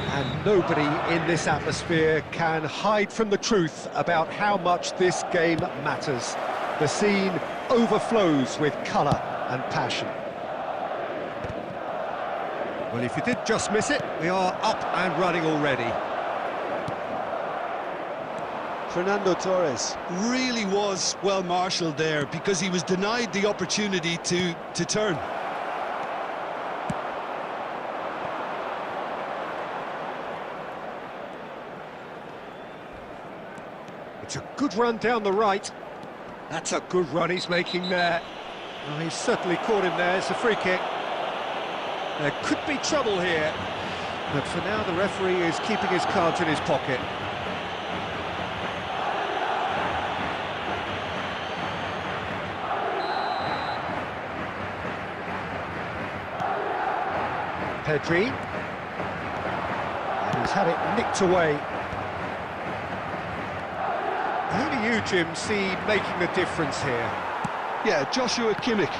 And nobody in this atmosphere can hide from the truth about how much this game matters. The scene overflows with colour and passion. Well, if you did just miss it, we are up and running already. Fernando Torres really was well marshalled there because he was denied the opportunity to turn. It's a good run down the right. That's a good run he's making there. Oh, he's certainly caught him there. It's a free kick. There could be trouble here, but for now the referee is keeping his cards in his pocket. Pedri, and he's had it nicked away. Who do you, Jim, see making the difference here? Yeah, Joshua Kimmich.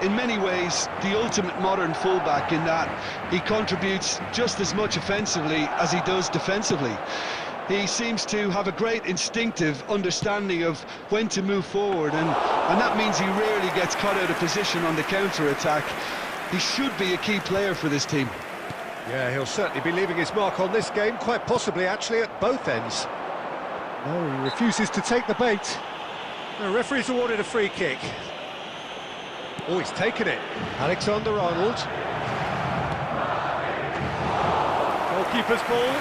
In many ways, the ultimate modern fullback in that he contributes just as much offensively as he does defensively. He seems to have a great instinctive understanding of when to move forward, and that means he rarely gets caught out of position on the counter-attack. He should be a key player for this team. Yeah, he'll certainly be leaving his mark on this game, quite possibly actually at both ends. No, he refuses to take the bait. The referee's awarded a free kick. Oh, he's taken it. Alexander-Arnold. Goalkeeper's ball.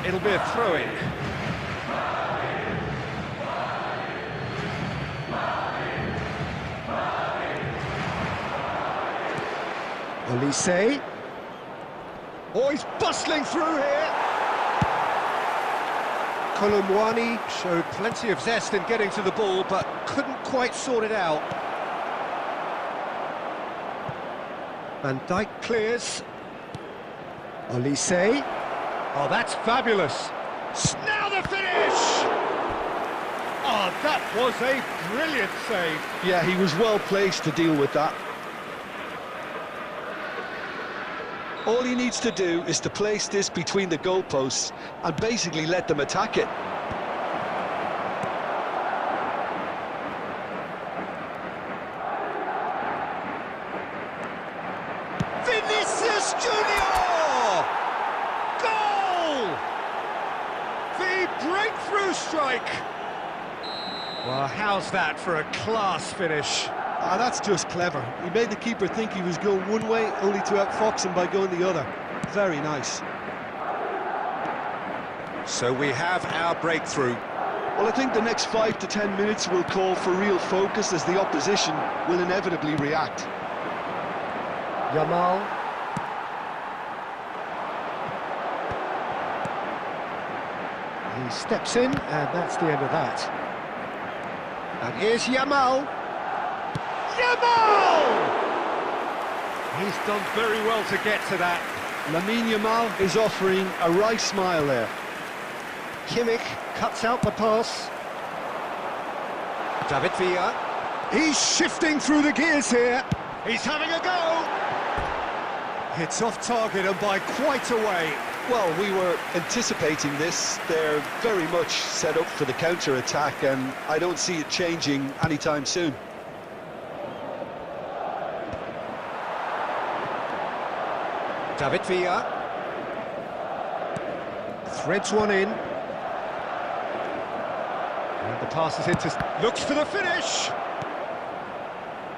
It'll be a throw-in. Olise. Oh, he's bustling through here. Kolomwani showed plenty of zest in getting to the ball, but couldn't quite sort it out. Van Dijk clears. Olise. Oh, that's fabulous. Now the finish! Oh, that was a brilliant save. Yeah, he was well placed to deal with that. All he needs to do is to place this between the goalposts and basically let them attack it. Vinicius Junior! Goal! The breakthrough strike! Well, how's that for a class finish? Ah, that's just clever. He made the keeper think he was going one way, only to outfox him by going the other. Very nice. So we have our breakthrough. Well, I think the next 5 to 10 minutes will call for real focus as the opposition will inevitably react. Yamal. He steps in, and that's the end of that. And here's Yamal. Yamal! He's done very well to get to that. Lamine Yamal is offering a wry smile there. Kimmich cuts out the pass. David Villa. He's shifting through the gears here. He's having a go. It's off target and by quite a way. Well, we were anticipating this. They're very much set up for the counter-attack, and I don't see it changing anytime soon. David Villa. Threads one in. And the pass is into... Looks for the finish!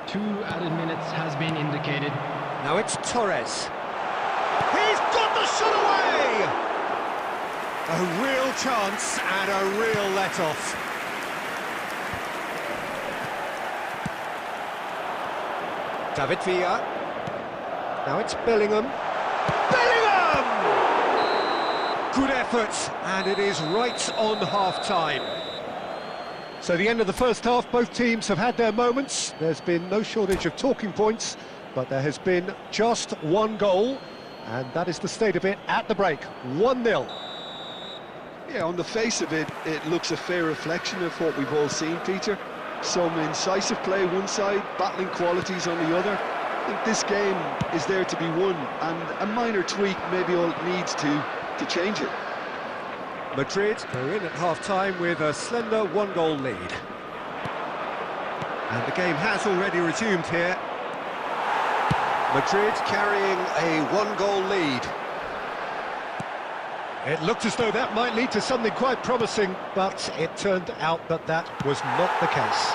2 added minutes has been indicated. Now it's Torres. He's got the shot away! A real chance and a real let-off. David Villa. Now it's Bellingham. Bellingham! Good effort, and it is right on half-time. So the end of the first half, both teams have had their moments. There's been no shortage of talking points, but there has been just one goal. And that is the state of it at the break, 1-0. Yeah, on the face of it, it looks a fair reflection of what we've all seen, Peter. Some incisive play one side, battling qualities on the other. I think this game is there to be won, and a minor tweak maybe all it needs to change it. Madrid are in at half-time with a slender one-goal lead. And the game has already resumed here. Madrid carrying a one-goal lead. It looked as though that might lead to something quite promising, but it turned out that that was not the case.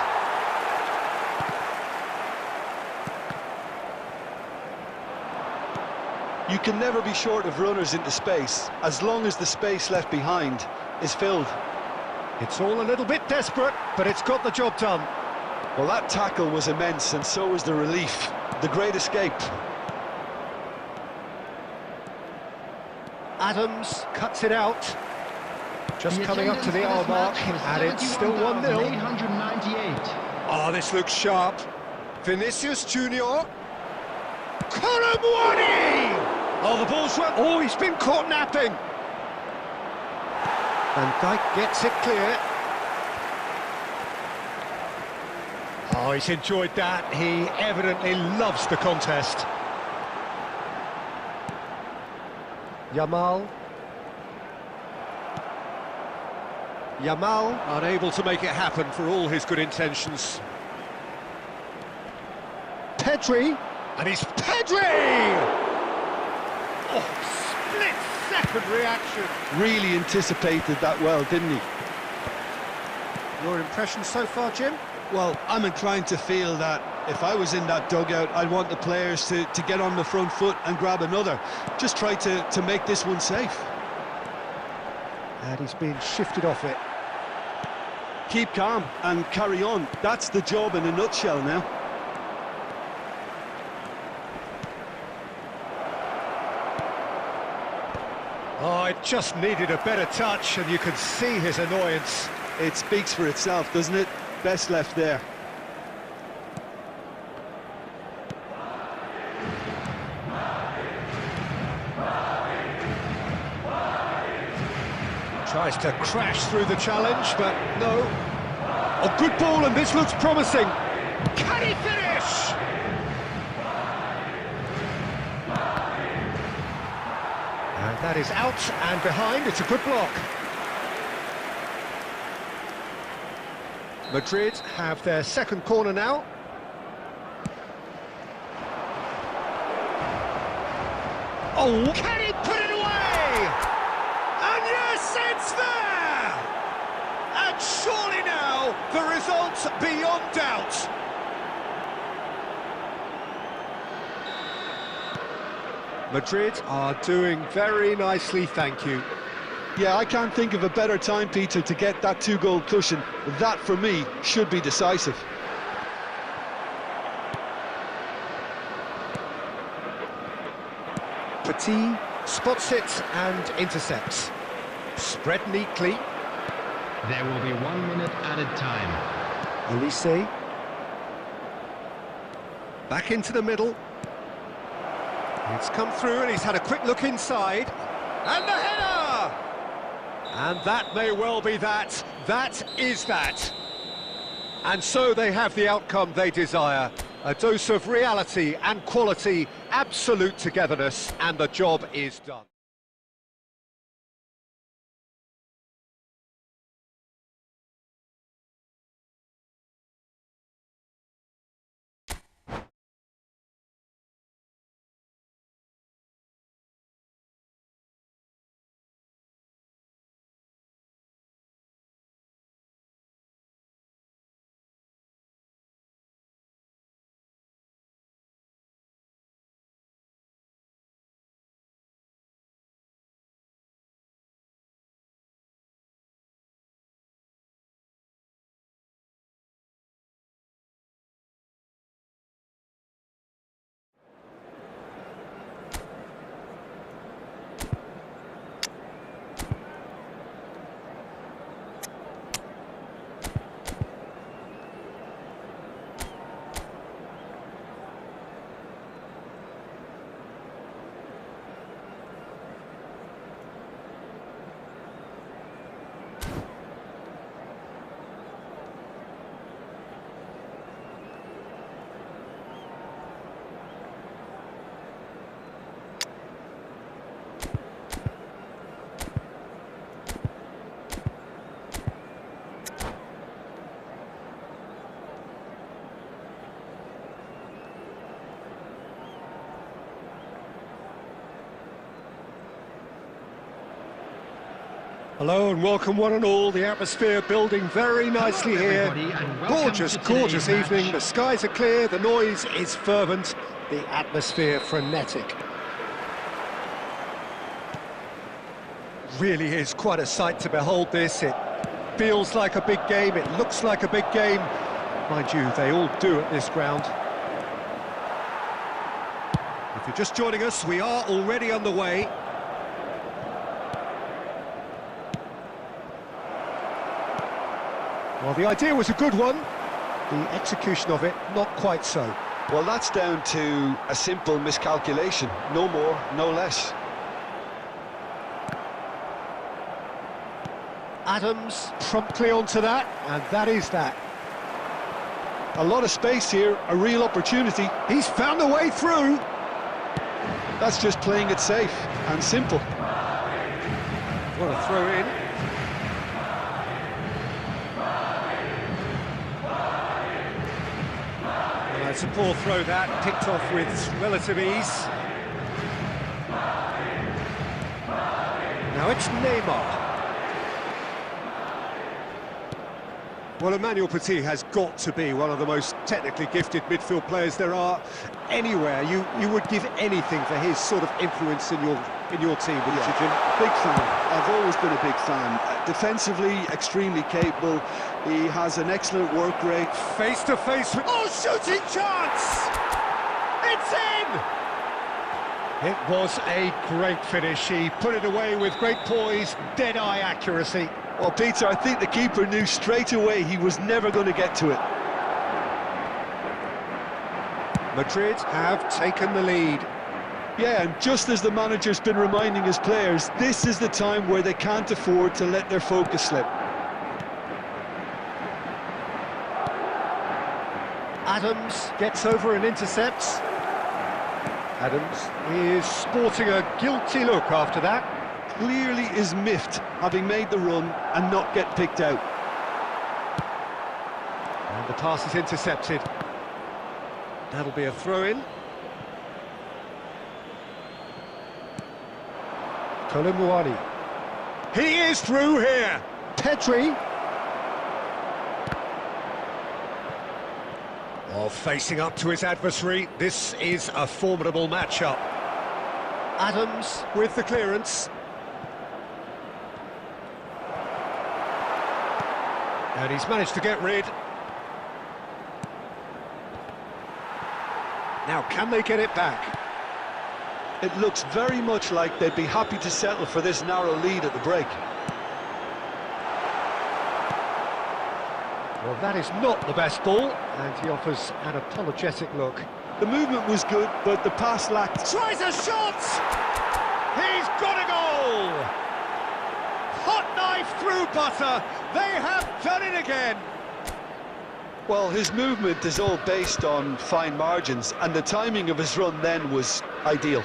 You can never be short of runners into space, as long as the space left behind is filled. It's all a little bit desperate, but it's got the job done. Well, that tackle was immense, and so was the relief. The great escape. Adams cuts it out. Just coming up to the hour mark, and it's still 1-0. 898. Oh, this looks sharp. Vinicius Junior. Colomwani! Oh, the ball's run. Oh, he's been caught napping. Van Dijk gets it clear. Oh, he's enjoyed that. He evidently loves the contest. Yamal unable to make it happen for all his good intentions. Pedri, and he's Pedri! Oh, split-second reaction. Really anticipated that well, didn't he? Your impression so far, Jim? Well, I'm inclined to feel that if I was in that dugout, I'd want the players to get on the front foot and grab another. Just try to make this one safe. And he's been shifted off it. Keep calm and carry on. That's the job in a nutshell now. Oh, it just needed a better touch, and you can see his annoyance. It speaks for itself, doesn't it? Best left there. Tries to crash through the challenge, but no. A good ball, and this looks promising. Can he finish? And that is out and behind. It's a good block. Madrid have their second corner now. Oh, can he put it away? And yes, it's there! And surely now, the result's beyond doubt. Madrid are doing very nicely, thank you. Yeah, I can't think of a better time, Peter, to get that two-goal cushion. That, for me, should be decisive. Petit spots it and intercepts. Spread neatly. There will be 1 minute added time. Elise. Back into the middle. It's come through and he's had a quick look inside. And the header! And that may well be that. That is that. And so they have the outcome they desire. A dose of reality and quality, absolute togetherness, and the job is done. Hello and welcome one and all. The atmosphere building very nicely here. Gorgeous, gorgeous evening. The skies are clear, the noise is fervent, the atmosphere frenetic. Really is quite a sight to behold this. It feels like a big game, it looks like a big game. Mind you, they all do at this ground. If you're just joining us, we are already underway. Well, the idea was a good one, the execution of it, not quite so. Well, that's down to a simple miscalculation, no more, no less. Adams promptly onto that, and that is that. A lot of space here, a real opportunity. He's found a way through. That's just playing it safe and simple. What a throw in. Well, it's a poor throw that, picked off with relative ease. Now it's Neymar. Well, Emmanuel Petit has got to be one of the most technically gifted midfield players there are anywhere. You would give anything for his sort of influence in your team, wouldn't you, Jim? Big fan. I've always been a big fan. Defensively, extremely capable. He has an excellent work rate. Face to face with... Oh, shooting chance! It's in! It was a great finish. He put it away with great poise, dead-eye accuracy. Well, Peter, I think the keeper knew straight away he was never going to get to it. Madrid have taken the lead. Yeah, and just as the manager's been reminding his players, this is the time where they can't afford to let their focus slip. Adams gets over and intercepts. Adams is sporting a guilty look after that. Clearly is miffed, having made the run and not get picked out. And the pass is intercepted. That'll be a throw-in. Colin. He is through here. Pedri. Oh, facing up to his adversary. This is a formidable matchup. Adams with the clearance. And he's managed to get rid. Now, can they get it back? It looks very much like they'd be happy to settle for this narrow lead at the break. Well, that is not the best ball, and he offers an apologetic look. The movement was good, but the pass lacked... Tries a shot! He's got a goal! Hot knife through butter! They have done it again! Well, his movement is all based on fine margins, and the timing of his run then was ideal.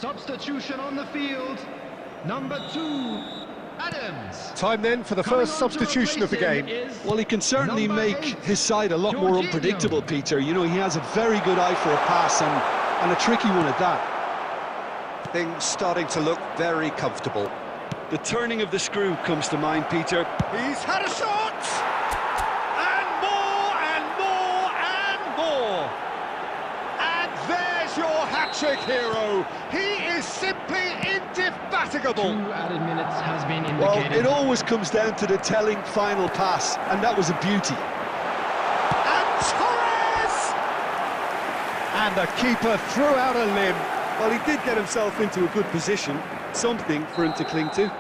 Substitution on the field. Number 2, Adams. Time then for the first substitution of the game. Well, he can certainly make his side a lot more unpredictable, Peter. You know, he has a very good eye for a pass and a tricky one at that. Things starting to look very comfortable. The turning of the screw comes to mind, Peter. He's had a shot! And more, and more, and more! And there's your hat-trick hero! He is simply indefatigable! 2 added minutes has been indicated. Well, it always comes down to the telling final pass, and that was a beauty. And Torres! And the keeper threw out a limb. Well, he did get himself into a good position, something for him to cling to.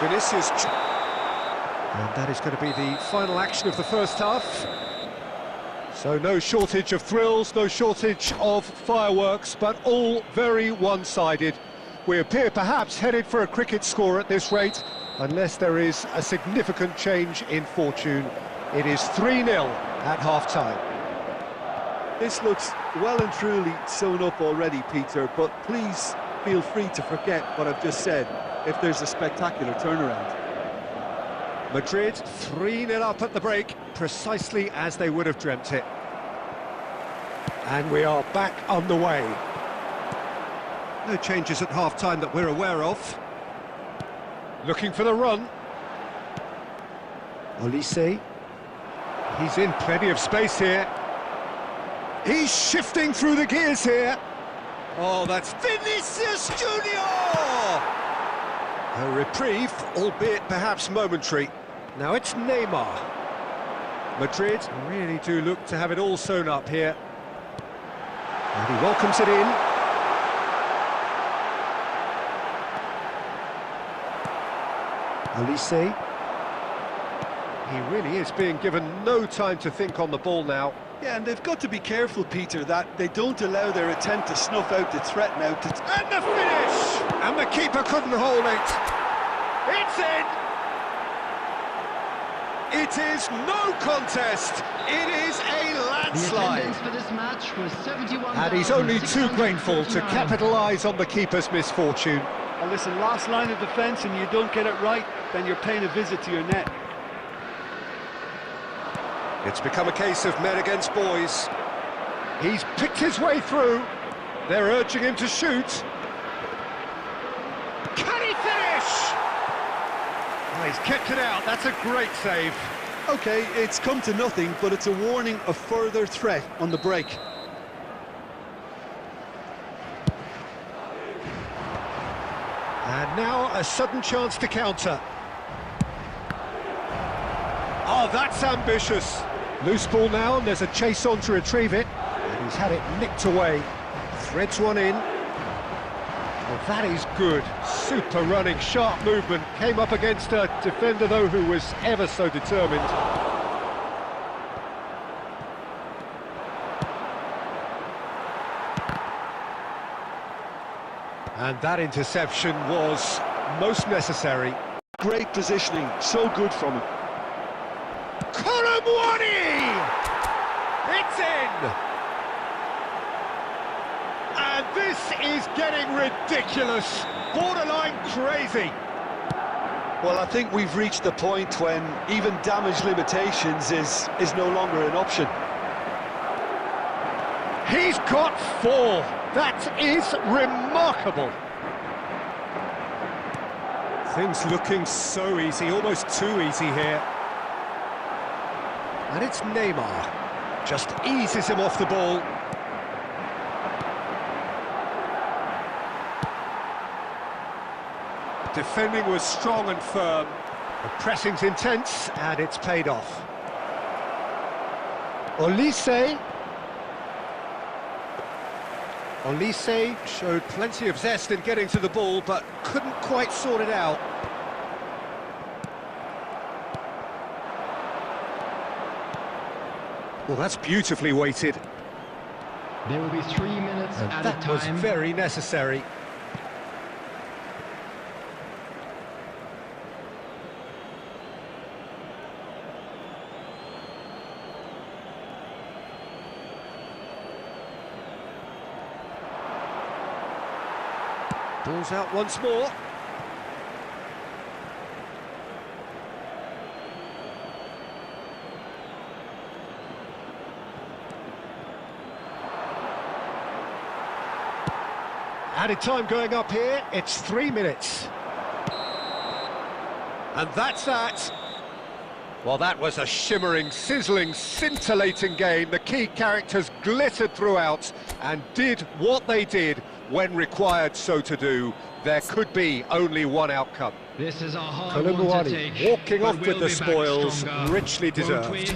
Vinicius. And that is going to be the final action of the first half. So no shortage of thrills, no shortage of fireworks, but all very one-sided. We appear perhaps headed for a cricket score at this rate, unless there is a significant change in fortune. It is 3-0 at half-time. This looks well and truly sewn up already, Peter, but please feel free to forget what I've just said if there's a spectacular turnaround. Madrid 3-0 up at the break, precisely as they would have dreamt it. And we are back underway. No changes at half-time that we're aware of. Looking for the run. Olise. He's in plenty of space here. He's shifting through the gears here. Oh, that's Vinicius Junior! A reprieve, albeit perhaps momentary. Now it's Neymar. Madrid really do look to have it all sewn up here. And he welcomes it in. Olise. He really is being given no time to think on the ball now. Yeah, and they've got to be careful, Peter, that they don't allow their attempt to snuff out the threat now. And the finish! And the keeper couldn't hold it. It's in! It is no contest. It is a landslide. The attendance for this match was 71,659. And he's only too grateful to capitalise on the keeper's misfortune. And listen, last line of defence and you don't get it right, then you're paying a visit to your net. It's become a case of men against boys. He's picked his way through. They're urging him to shoot. Can he finish? Oh, he's kept it out. That's a great save. OK, it's come to nothing, but it's a warning of further threat on the break. And now a sudden chance to counter. Oh, that's ambitious. Loose ball now, and there's a chase on to retrieve it. And he's had it nicked away. Threads one in. Well, that is good. Super running, sharp movement. Came up against a defender, though, who was ever so determined. And that interception was most necessary. Great positioning, so good from him. Colomwani! It's in! And this is getting ridiculous, borderline crazy. Well, I think we've reached the point when even damage limitations is no longer an option. He's got 4. That is remarkable. Things looking so easy, almost too easy here. And it's Neymar. Just eases him off the ball. Defending was strong and firm. The pressing's intense, and it's paid off. Olise. Olise showed plenty of zest in getting to the ball, but couldn't quite sort it out. Well, that's beautifully weighted. There will be 3 minutes And at that a time. was very necessary. Ball's out once more. Added time going up here, it's 3 minutes. And that's that. Well, that was a shimmering, sizzling, scintillating game. The key characters glittered throughout and did what they did when required so to do. There could be only one outcome. This is a hard one to take, walking off but with we'll the be back spoils, stronger, richly won't deserved. we?